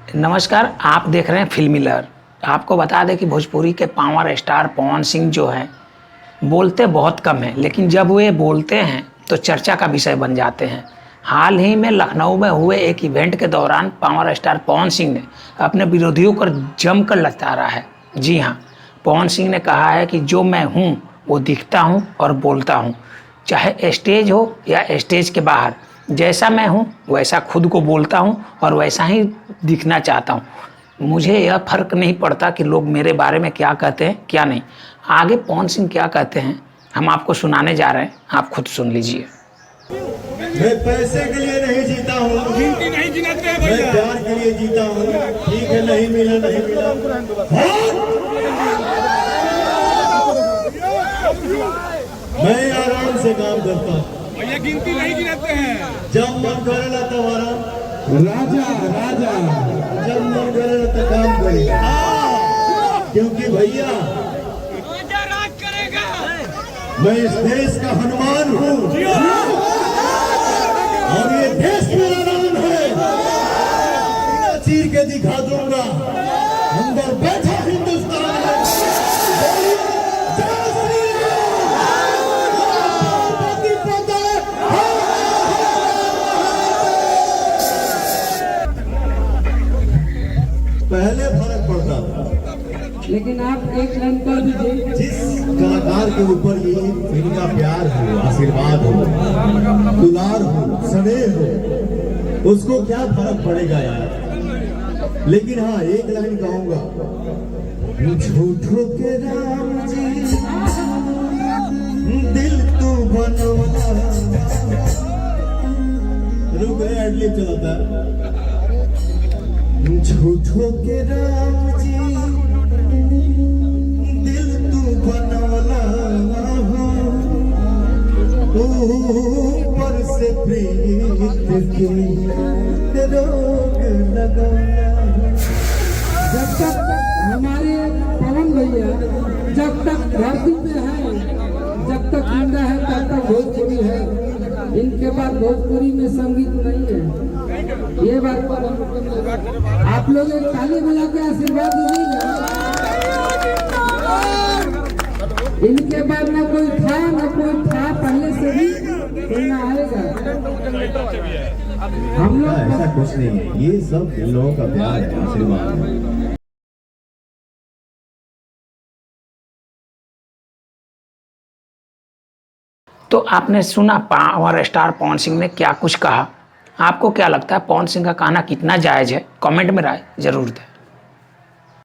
नमस्कार, आप देख रहे हैं फिल्मी लहर। आपको बता दें कि भोजपुरी के पावर स्टार पवन सिंह जो हैं, बोलते बहुत कम हैं, लेकिन जब वे बोलते हैं तो चर्चा का विषय बन जाते हैं। हाल ही में लखनऊ में हुए एक इवेंट के दौरान पावर स्टार पवन सिंह ने अपने विरोधियों को जमकर लताड़ा है। जी हाँ, पवन सिंह ने कहा है कि जो मैं हूँ वो दिखता हूँ और बोलता हूँ, चाहे स्टेज हो या स्टेज के बाहर। जैसा मैं हूँ वैसा खुद को बोलता हूँ और वैसा ही दिखना चाहता हूँ। मुझे यह फर्क नहीं पड़ता कि लोग मेरे बारे में क्या कहते हैं क्या नहीं। आगे पवन सिंह क्या कहते हैं हम आपको सुनाने जा रहे हैं, आप खुद सुन लीजिए। मैं पैसे के लिए नहीं जीता हूँ, मैं प्यार के लिए जीता हूँ। ठीक है, नहीं मिला नहीं मिला, मैं आराम से काम करता हूँ। ये गिनती नहीं गिनते हैं। जब मन करेगा तुम्हारा राजा राजा, जब मन करेगा तो काम करेगा। क्योंकि भैया राजा राज करेगा। मैं इस देश का हनुमान हूँ और ये देश मेरा नाम है। चीर के दिखा दूंगा, अंदर बैठा हिंदुस्तान है। पहले फर्क पड़ता था, लेकिन आप एक लाइन कर दीजिए। जिस कलाकार के ऊपर ये इनका प्यार हो, आशीर्वाद हो, दुलार हो, स्नेह हो, उसको क्या फर्क पड़ेगा यार। लेकिन हाँ, एक लाइन कहूंगा, झूठों के राम जी दिल तू बनोला। रुक गए, एडलिप चलाता है। झूठों के राम जी दिल तू बनवला हो, ऊपर से प्रीत के रोग लगाना। जब तक हमारे पवन भैया जब तक धरती पे है, जब तक जिंदा है तब तक भोजपुरी है। इनके बाद भोजपुरी में संगीत नहीं है। ये बात पर आप लोग एक ताली बजा के आशीर्वाद दीजिएगा। इनके बाद ना कोई था ना कोई था, पहले से भी ना आएगा। हम लोग ऐसा कुछ नहीं है, ये सब इन लोगों का प्यार है, आशीर्वाद है। तो आपने सुना पावर स्टार पवन सिंह ने क्या कुछ कहा। आपको क्या लगता है पवन सिंह का कहना कितना जायज़ है? कमेंट में राय जरूर दें।